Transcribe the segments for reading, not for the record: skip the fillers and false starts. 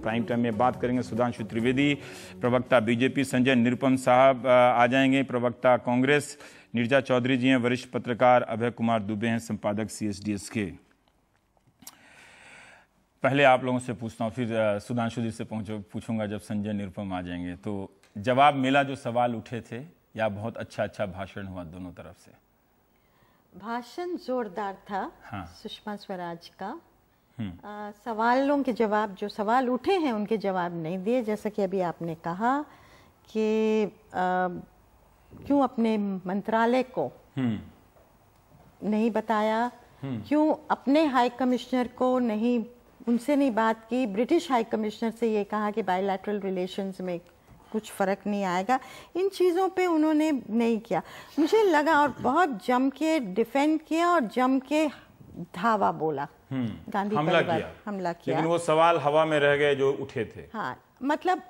Prime time में बात करेंगे। सुधांशु त्रिवेदी प्रवक्ता बीजेपी, संजय निरुपम साहब आ जाएंगे प्रवक्ता कांग्रेस, नीरजा चौधरी जी हैं वरिष्ठ पत्रकार, अभय कुमार दुबे हैं संपादक CSDS के। पहले आप लोगों से पूछता हूँ, फिर सुधांशु जी से पूछूंगा जब संजय निरुपम आ जाएंगे। तो जवाब मिला जो सवाल उठे थे, या बहुत अच्छा भाषण हुआ दोनों तरफ से? भाषण जोरदार था। हाँ। सुषमा स्वराज का सवालों के जवाब, जो सवाल उठे हैं उनके जवाब नहीं दिए। जैसा कि अभी आपने कहा कि क्यों अपने मंत्रालय को नहीं बताया, क्यों अपने हाई कमिश्नर को नहीं, उनसे नहीं बात की, ब्रिटिश हाई कमिश्नर से ये कहा कि बायलैटरल रिलेशंस में कुछ फर्क नहीं आएगा, इन चीज़ों पे उन्होंने नहीं किया। मुझे लगा, और बहुत जम के डिफेंड किया और जम के धावा बोला, गांधी परिवार हमला किया, लेकिन वो सवाल हवा में रह गए जो उठे थे। हाँ, मतलब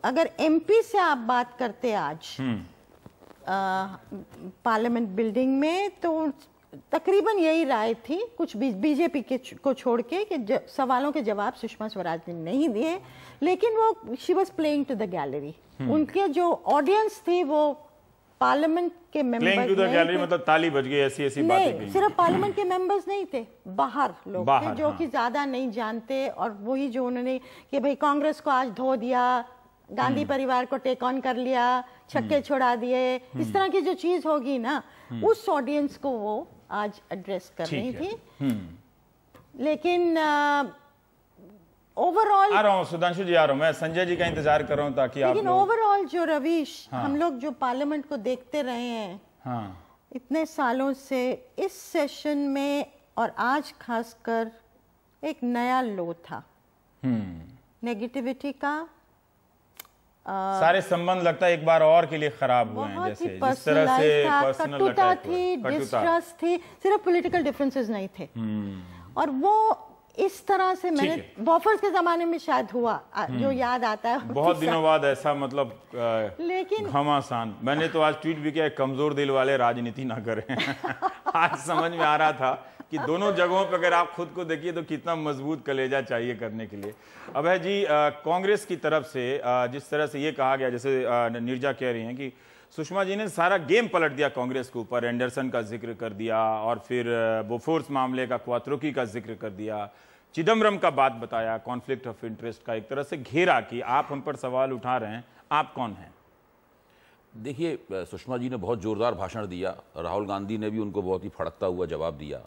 अगर MP से आप बात करते आज पार्लियामेंट बिल्डिंग में, तो तकरीबन यही राय थी कुछ बीजेपी के को छोड़ के कि सवालों के जवाब सुषमा स्वराज ने नहीं दिए, लेकिन वो she was playing to the gallery. उनके जो ऑडियंस थी वो पार्लियामेंट के members playing to the gallery मतलब ताली बज गई, ऐसी बातें नहीं, सिर्फ पार्लियामेंट के मेंबर्स नहीं थे, बाहर लोग थे जो कि ज्यादा नहीं जानते, और वही जो उन्होंने कि भाई कांग्रेस को आज धो दिया, गांधी परिवार को टेक ऑन कर लिया, छक्के छोड़ा दिए, इस तरह की जो चीज होगी ना, उस ऑडियंस को वो आज एड्रेस कर रही थी। लेकिन ओवरऑल आ रहा हूँ सुधांशु जी, आ रहा हूँ मैं, संजय जी का इंतजार कर रहा हूँ ताकि आप। लेकिन ओवरऑल जो रवीश, हम लोग जो पार्लियामेंट को देखते रहे हैं इतने सालों से, इस सेशन में और आज खासकर एक नया लो था नेगेटिविटी का। सारे संबंध लगता है एक बार और के लिए खराब हुए हैं, जैसे जिस तरह से पर्सनल कटुता थी, डिस्ट्रस्ट थी, सिर्फ पॉलिटिकल डिफरेंसेस नहीं थे। और वो इस तरह से मैंने बॉफर्स के जमाने में शायद हुआ, जो याद आता है बहुत दिनों बाद ऐसा, मतलब लेकिन घमासान। मैंने तो आज ट्वीट भी किया, कमजोर दिल वाले राजनीति ना करें। आज समझ में आ रहा था कि दोनों जगहों पर अगर आप खुद को देखिए तो कितना मजबूत कलेजा चाहिए करने के लिए। अभय जी, कांग्रेस की तरफ से जिस तरह से ये कहा गया, जैसे नीरजा कह रही हैं कि सुषमा जी ने सारा गेम पलट दिया कांग्रेस के ऊपर, एंडरसन का जिक्र कर दिया और फिर बोफोर्स मामले का, क्वात्रोकी का जिक्र कर दिया, चिदम्बरम का बात बताया, कॉन्फ्लिक्ट ऑफ इंटरेस्ट का एक तरह से घेरा कि आप हम पर सवाल उठा रहे हैं, आप कौन हैं? देखिए, सुषमा जी ने बहुत जोरदार भाषण दिया, राहुल गांधी ने भी उनको बहुत ही फड़कता हुआ जवाब दिया।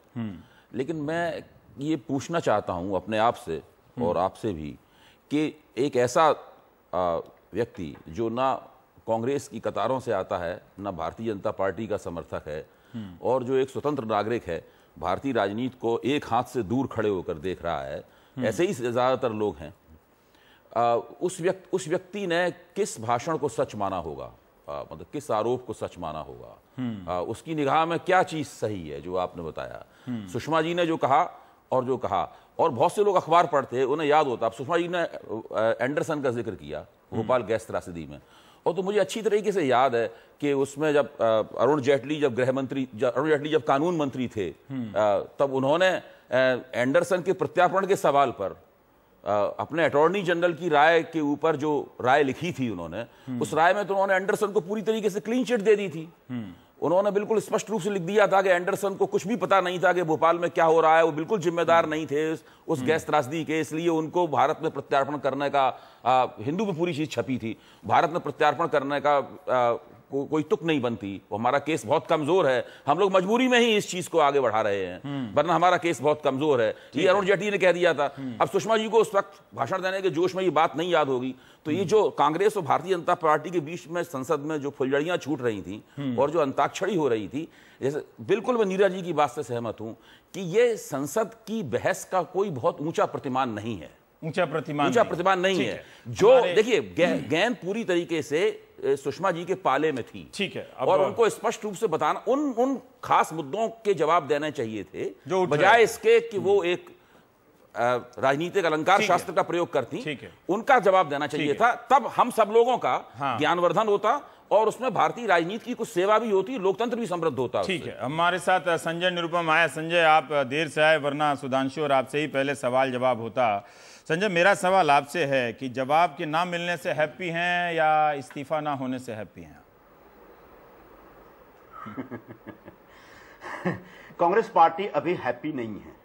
लेकिन मैं ये पूछना चाहता हूं अपने आप से और आपसे भी कि एक ऐसा व्यक्ति जो ना कांग्रेस की कतारों से आता है, ना भारतीय जनता पार्टी का समर्थक है, और जो एक स्वतंत्र नागरिक है, भारतीय राजनीति को एक हाथ से दूर खड़े होकर देख रहा है, ऐसे ही ज्यादातर लोग हैं। उस व्यक्ति ने किस भाषण को सच माना होगा, मतलब किस आरोप को सच माना होगा, उसकी निगाह में क्या चीज सही है जो आपने बताया। सुषमा जी ने जो कहा, और बहुत से लोग अखबार पढ़ते, उन्हें याद होता। अब सुषमा जी ने एंडरसन का जिक्र किया भोपाल गैस त्रासदी में, और तो मुझे अच्छी तरीके से याद है कि उसमें जब अरुण जेटली जब कानून मंत्री थे, तब उन्होंने एंडरसन के प्रत्यार्पण के सवाल पर अपने अटॉर्नी जनरल की राय के ऊपर जो राय लिखी थी उन्होंने, उस राय में तो उन्होंने एंडरसन को पूरी तरीके से क्लीन चिट दे दी थी। उन्होंने बिल्कुल स्पष्ट रूप से लिख दिया था कि एंडरसन को कुछ भी पता नहीं था कि भोपाल में क्या हो रहा है, वो बिल्कुल जिम्मेदार नहीं थे उस गैस त्रासदी के, इसलिए उनको भारत में प्रत्यार्पण करने का, हिंदू में पूरी चीज छपी थी, भारत में प्रत्यार्पण करने का कोई तुक नहीं बनती, हमारा केस बहुत कमजोर है, हम लोग मजबूरी में ही इस चीज को आगे बढ़ा रहे हैं, वरना हमारा केस बहुत कमजोर है, ये अरुण जेटली ने कह दिया था। अब सुषमा जी को उस वक्त भाषण देने के जोश में ये बात नहीं याद होगी, तो ये जो कांग्रेस और भारतीय जनता पार्टी के बीच में संसद में जो फुलझड़ियां छूट रही थी और जो अंताक्षरी हो रही थी, जैसे बिल्कुल मैं नीरज जी की बात से सहमत हूं कि ये संसद की बहस का कोई बहुत ऊंचा प्रतिमान नहीं है, ऊंचा प्रतिमान नहीं है। जो देखिए, गेंद पूरी तरीके से सुषमा जी के पाले में थी, ठीक है, और उनको स्पष्ट रूप से बताना, उन खास मुद्दों के जवाब देने चाहिए थे, बजाय इसके कि वो एक राजनीतिक अलंकार शास्त्र का प्रयोग करती, उनका जवाब देना चाहिए था। तब हम सब लोगों का ज्ञानवर्धन होता और उसमें भारतीय राजनीति की कुछ सेवा भी होती, लोकतंत्र भी समृद्ध होता। ठीक है, हमारे साथ संजय निरुपम आए। संजय, आप देर से आए, वरना सुधांशु और आपसे ही पहले सवाल जवाब होता। संजय, मेरा सवाल आपसे है कि जवाब के ना मिलने से हैप्पी हैं या इस्तीफा ना होने से हैप्पी हैं? कांग्रेस पार्टी अभी हैप्पी नहीं है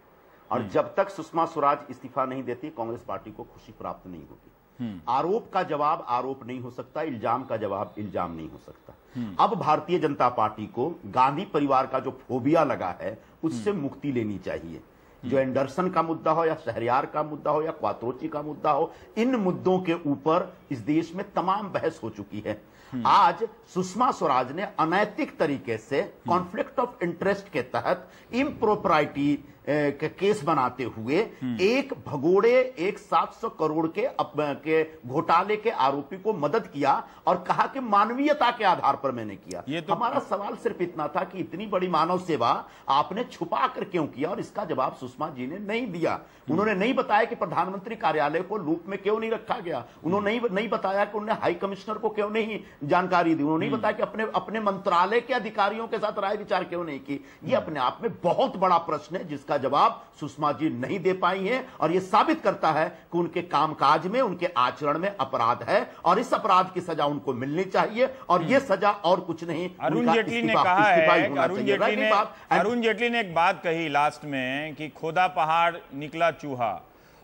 और जब तक सुषमा स्वराज इस्तीफा नहीं देती कांग्रेस पार्टी को खुशी प्राप्त नहीं होगी। आरोप का जवाब आरोप नहीं हो सकता, इल्जाम का जवाब इल्जाम नहीं हो सकता। अब भारतीय जनता पार्टी को गांधी परिवार का जो फोबिया लगा है उससे मुक्ति लेनी चाहिए। जो एंडरसन का मुद्दा हो या शहरयार का मुद्दा हो या क्वात्रोची का मुद्दा हो, इन मुद्दों के ऊपर इस देश में तमाम बहस हो चुकी है। आज सुषमा स्वराज ने अनैतिक तरीके से कॉन्फ्लिक्ट ऑफ इंटरेस्ट के तहत इम्प्रोपराइटी के केस बनाते हुए एक भगोड़े 700 करोड़ के घोटाले के आरोपी को मदद किया और कहा कि मानवीयता के आधार पर मैंने किया। तो हमारा सवाल सिर्फ इतना था कि इतनी बड़ी मानव सेवा आपने छुपा कर क्यों किया, और इसका जवाब सुषमा जी ने नहीं दिया। उन्होंने नहीं बताया कि प्रधानमंत्री कार्यालय को लूप में क्यों नहीं रखा गया, उन्होंने नहीं बताया कि उन्होंने हाई कमिश्नर को क्यों नहीं जानकारी दी, उन्होंने नहीं बताया कि अपने मंत्रालय के अधिकारियों के साथ राय विचार क्यों नहीं की। यह अपने आप में बहुत बड़ा प्रश्न है जिसका जवाब सुषमा जी नहीं दे पाई हैं, और यह साबित करता है कि उनके कामकाज में, उनके आचरण में अपराध है और इस अपराध की सजा उनको मिलनी चाहिए, और यह सजा और कुछ नहीं। अरुण जेटली ने कहा है, अरुण जेटली ने एक बात कही लास्ट में कि खोदा पहाड़ निकला चूहा,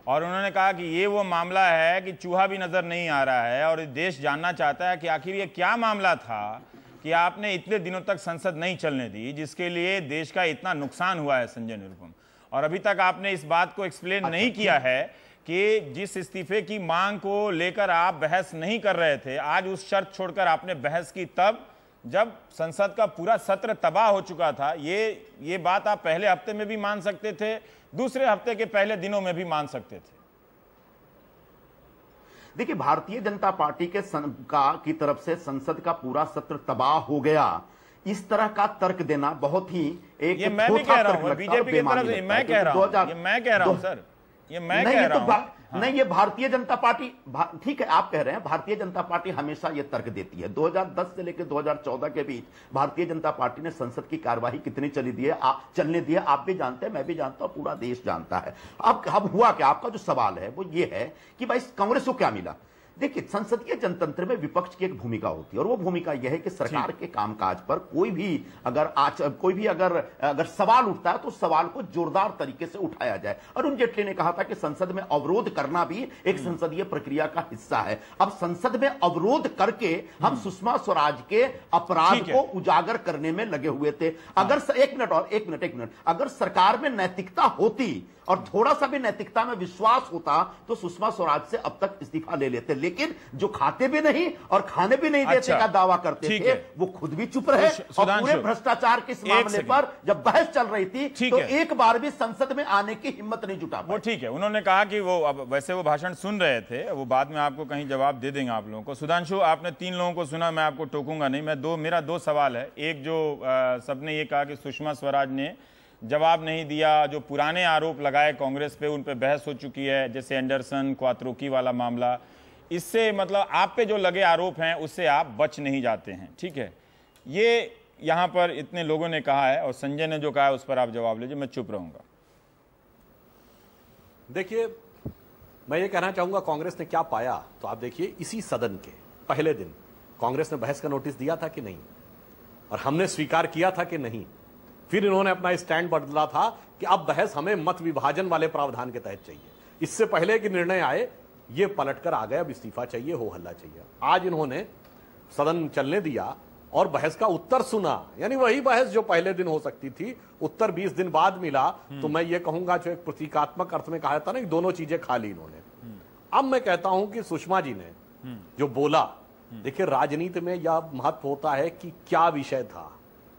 और उन्होंने कहा कि ये वो मामला है कि चूहा भी नजर नहीं आ रहा है और देश जानना चाहता है कि आखिर ये क्या मामला था कि आपने इतने दिनों तक संसद नहीं चलने दी, जिसके लिए देश का इतना नुकसान हुआ है संजय निरुपम। और अभी तक आपने इस बात को एक्सप्लेन नहीं किया है कि जिस इस्तीफे की मांग को लेकर आप बहस नहीं कर रहे थे, आज उस शर्त छोड़कर आपने बहस की तब जब संसद का पूरा सत्र तबाह हो चुका था। ये बात आप पहले हफ्ते में भी मान सकते थे, दूसरे हफ्ते के पहले दिनों में भी मान सकते थे। देखिए, भारतीय जनता पार्टी की तरफ से संसद का पूरा सत्र तबाह हो गया, इस तरह का तर्क देना बहुत ही ये मैं भी कह रहा हूं, बीजेपी की तरफ से मैं कह रहा हूं, ये मैं कह रहा हूं सर, ये मैं कह रहा हूं। नहीं, ये भारतीय जनता पार्टी, ठीक है आप कह रहे हैं, भारतीय जनता पार्टी हमेशा ये तर्क देती है। 2010 से लेकर 2014 के बीच भारतीय जनता पार्टी ने संसद की कार्यवाही कितनी चलने दी है आप भी जानते हैं, मैं भी जानता हूं, पूरा देश जानता है। अब हुआ क्या, आपका जो सवाल है वो ये है कि भाई कांग्रेस को क्या मिला। देखिए, संसदीय जनतंत्र में विपक्ष की एक भूमिका होती है और वो भूमिका यह है कि सरकार के कामकाज पर कोई भी अगर सवाल उठता है तो सवाल को जोरदार तरीके से उठाया जाए। अरुण जेटली ने कहा था कि संसद में अवरोध करना भी एक संसदीय प्रक्रिया का हिस्सा है। अब संसद में अवरोध करके हम सुषमा स्वराज के अपराध को उजागर करने में लगे हुए थे। अगर एक मिनट, अगर सरकार में नैतिकता होती और थोड़ा सा भी नैतिकता में विश्वास होता तो सुषमा स्वराज से अब तक इस्तीफा ले लेते, लेकिन जो खाते भी नहीं और खाने भी नहीं देते का दावा करते थे वो खुद भी चुप रहे। और पूरे भ्रष्टाचार के इस मामले पर जब बहस चल रही थी तो एक बार भी संसद में आने की हिम्मत नहीं जुटा। वो ठीक है, उन्होंने कहा कि वो अब वैसे वो भाषण सुन रहे थे, वो बाद में आपको कहीं जवाब दे देंगे आप लोगों को। सुधांशु, आपने 3 लोगों को सुना, मैं आपको टोकूंगा नहीं। मेरा 2 सवाल है। एक, जो सबने ये कहा कि सुषमा स्वराज ने जवाब नहीं दिया, जो पुराने आरोप लगाए कांग्रेस पे उन पे बहस हो चुकी है, जैसे एंडरसन क्वात्रोकी वाला मामला, इससे मतलब आप पे जो लगे आरोप हैं उससे आप बच नहीं जाते हैं, ठीक है। ये यहां पर इतने लोगों ने कहा है और संजय ने जो कहा है उस पर आप जवाब लीजिए, मैं चुप रहूंगा। देखिए, मैं ये कहना चाहूंगा कांग्रेस ने क्या पाया, तो आप देखिए इसी सदन के पहले दिन कांग्रेस ने बहस का नोटिस दिया था कि नहीं, और हमने स्वीकार किया था कि नहीं। फिर इन्होंने अपना स्टैंड बदला था कि अब बहस हमें मत विभाजन वाले प्रावधान के तहत चाहिए। इससे पहले कि निर्णय आए ये पलटकर आ गए, अब इस्तीफा चाहिए, हो हल्ला चाहिए। आज इन्होंने सदन चलने दिया और बहस का उत्तर सुना, यानी वही बहस जो पहले दिन हो सकती थी, उत्तर 20 दिन बाद मिला। तो मैं ये कहूंगा जो एक प्रतीकात्मक अर्थ में कहा था ना कि दोनों चीजें खा ली इन्होंने। अब मैं कहता हूं कि सुषमा जी ने जो बोला, देखिए राजनीति में यह महत्व होता है कि क्या विषय था,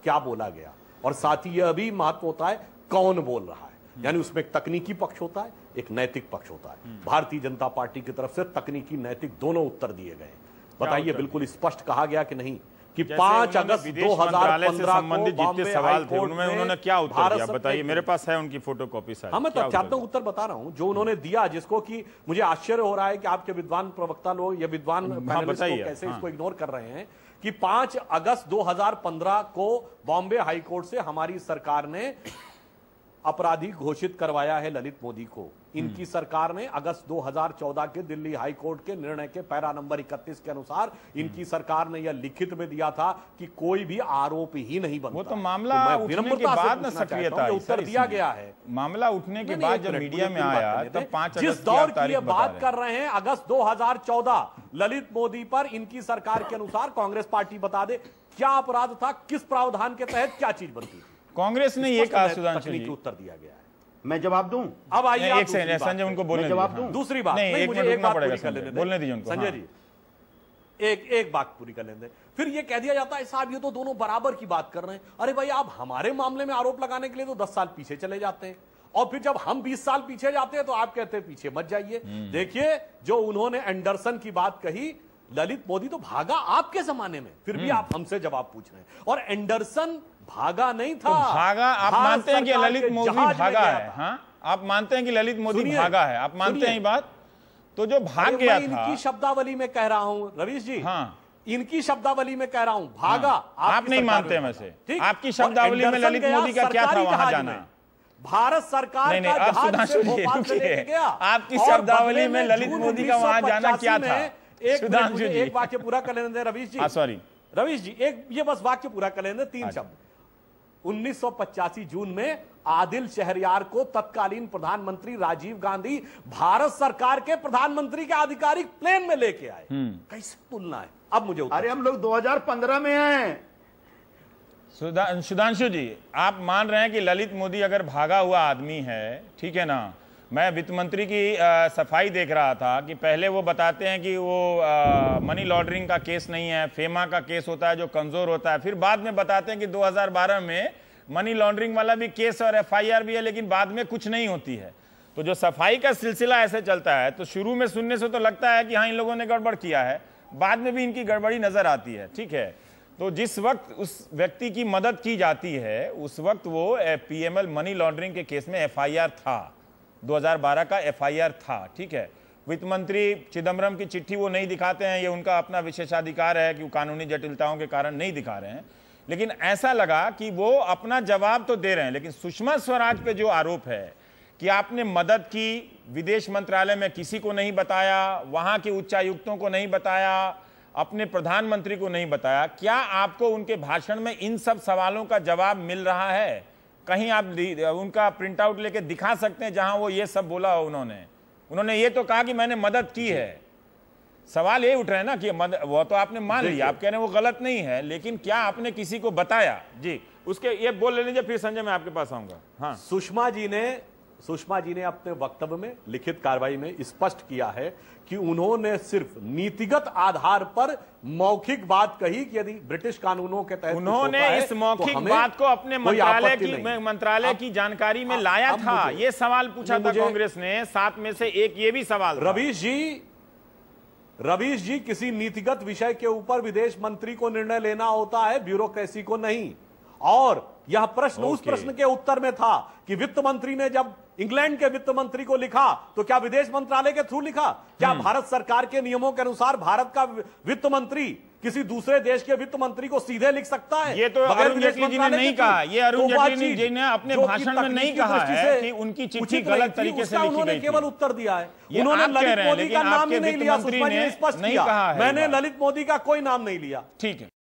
क्या बोला गया, और साथ ही यह भी महत्व होता है कौन बोल रहा है। यानी उसमें एक तकनीकी पक्ष होता है, एक नैतिक पक्ष होता है। भारतीय जनता पार्टी की तरफ से तकनीकी नैतिक दोनों उत्तर दिए गए। बताइए, बिल्कुल स्पष्ट कहा गया कि नहीं कि 5 अगस्त 2015 से संबंधित जितने सवाल थे उनमें उन्होंने क्या उत्तर दिया, बताइए। मेरे पास है उनकी फोटोकॉपी सारी। मैं तथ्यात्मक उत्तर बता रहा हूं जो उन्होंने दिया, जिसको कि मुझे आश्चर्य हो रहा है कि आपके विद्वान प्रवक्ता लोग या विद्वान पैनलिस्ट लोग कैसे इसको इग्नोर कर रहे हैं कि 5 अगस्त 2015 को बॉम्बे हाईकोर्ट से हमारी सरकार ने अपराधी घोषित करवाया है ललित मोदी को। इनकी सरकार ने अगस्त 2014 के दिल्ली हाई कोर्ट के निर्णय के पैरा नंबर 31 के अनुसार इनकी सरकार ने यह लिखित में दिया था कि कोई भी आरोप ही नहीं बनता। वो तो मामला उठने के बाद न सक्रियता उत्तर दिया गया है। मामला उठने के बाद जब मीडिया में आया तब 5 जिस दौर की ये बात कर रहे हैं, अगस्त 2014 ललित मोदी पर इनकी सरकार के अनुसार कांग्रेस पार्टी बता दे क्या अपराध था, किस प्रावधान के तहत क्या चीज बनती थी। कांग्रेस ने ये कहा, सुधांशु जी, उत्तर दिया गया है। मैं जवाब दूं? अब आइए एक सेकंड संजय, उनको बोलने जवाब दूं। दूसरी बात नहीं, एक मुझे मिनट एक रुकना बात पड़ेगा पूरी कर लेने बोलने दीजिए उनको। संजय जी, एक बात पूरी कर लेने। फिर ये कह दिया जाता है साहब ये तो दोनों बराबर की बात कर रहे हैं। अरे भाई, आप हमारे मामले में आरोप लगाने के लिए तो 10 साल पीछे चले जाते हैं, और फिर जब हम 20 साल पीछे जाते हैं तो आप कहते हैं पीछे मत जाइए। देखिए, जो उन्होंने एंडरसन की बात कही, ललित मोदी तो भागा आपके जमाने में, फिर भी आप हमसे जवाब पूछ रहे हैं। और एंडरसन भागा नहीं था। तो भागा आप मानते हैं कि ललित मोदी भागा है? हाँ, आप मानते हैं कि ललित मोदी भागा है? आप मानते हैं ये बात? तो जो भाग गया था, इनकी शब्दावली में कह रहा हूं रवीश जी, हाँ, इनकी शब्दावली में कह रहा हूं, भागा। आप नहीं मानते हैं वैसे? आपकी शब्दावली में ललित मोदी का क्या था वहां जाना? भारत सरकार नहीं, आप सुधांशु जी, आपकी शब्दावली में ललित मोदी का वहां जाना क्या था? सुधांशु जी, एक वाक्य पूरा कर लेने दें रवीश जी। सॉरी रवीश जी, एक ये बस वाक्य पूरा कर लेने, 3 शब्द। 1985 जून में आदिल शहरयार को तत्कालीन प्रधानमंत्री राजीव गांधी भारत सरकार के प्रधानमंत्री के आधिकारिक प्लेन में लेके आए। कैसे तुलना है? अब मुझे अरे हम लोग 2015 में हैं। सुधांशु जी, आप मान रहे हैं कि ललित मोदी अगर भागा हुआ आदमी है, ठीक है ना? मैं वित्त मंत्री की सफाई देख रहा था कि पहले वो बताते हैं कि वो मनी लॉन्ड्रिंग का केस नहीं है, फेमा का केस होता है जो कमजोर होता है, फिर बाद में बताते हैं कि 2012 में मनी लॉन्ड्रिंग वाला भी केस और एफआईआर भी है, लेकिन बाद में कुछ नहीं होती है। तो जो सफाई का सिलसिला ऐसे चलता है, तो शुरू में सुनने से तो लगता है कि हाँ, इन लोगों ने गड़बड़ किया है, बाद में भी इनकी गड़बड़ी नजर आती है, ठीक है? तो जिस वक्त उस व्यक्ति की मदद की जाती है, उस वक्त वो पीएमएल मनी लॉन्ड्रिंग के केस में एफआईआर था, 2012 का एफआईआर था, ठीक है? वित्त मंत्री चिदम्बरम की चिट्ठी वो नहीं दिखाते हैं, ये उनका अपना विशेषाधिकार है कि वो कानूनी जटिलताओं के कारण नहीं दिखा रहे हैं, लेकिन ऐसा लगा कि वो अपना जवाब तो दे रहे हैं। लेकिन सुषमा स्वराज पे जो आरोप है कि आपने मदद की, विदेश मंत्रालय में किसी को नहीं बताया, वहां के उच्चायुक्तों को नहीं बताया, अपने प्रधानमंत्री को नहीं बताया, क्या आपको उनके भाषण में इन सब सवालों का जवाब मिल रहा है? कहीं आप उनका प्रिंट आउट लेके दिखा सकते हैं जहां वो ये सब बोला हो? उन्होंने ये तो कहा कि मैंने मदद की है। सवाल ये उठ रहे हैं ना कि वो तो आपने मान लिया, आप कह रहे हैं वो गलत नहीं है, लेकिन क्या आपने किसी को बताया? जी, उसके ये बोल ले लीजिए, फिर संजय मैं आपके पास आऊंगा। हाँ, सुषमा जी ने अपने वक्तव्य में, लिखित कार्रवाई में स्पष्ट किया है कि उन्होंने सिर्फ नीतिगत आधार पर मौखिक बात कही कि यदि ब्रिटिश कानूनों के तहत उन्होंने इस मौखिक बात को अपने मंत्रालय की जानकारी में लाया था। ये सवाल पूछा था कांग्रेस ने, 7 में से एक ये भी सवाल। रवीश जी, किसी नीतिगत विषय के ऊपर विदेश मंत्री को निर्णय लेना होता है, ब्यूरोक्रेसी को नहीं। और यह प्रश्न उस प्रश्न के उत्तर में था कि वित्त मंत्री ने जब इंग्लैंड के वित्त मंत्री को लिखा तो क्या विदेश मंत्रालय के थ्रू लिखा? क्या भारत सरकार के नियमों के अनुसार भारत का वित्त मंत्री किसी दूसरे देश के वित्त मंत्री को सीधे लिख सकता है? ये तो अरुण जेटली जी ने नहीं कहा, ये अरुण जेटली जी ने अपने भाषण में नहीं कहा है कि उनकी चिट्ठी गलत तरीके से लिखी गई थी। केवल उत्तर दिया है उन्होंने, ललित मोदी का नाम ही नहीं लिया। सुषमा जी ने स्पष्ट किया, मैंने ललित मोदी का कोई नाम नहीं लिया। ठीक है।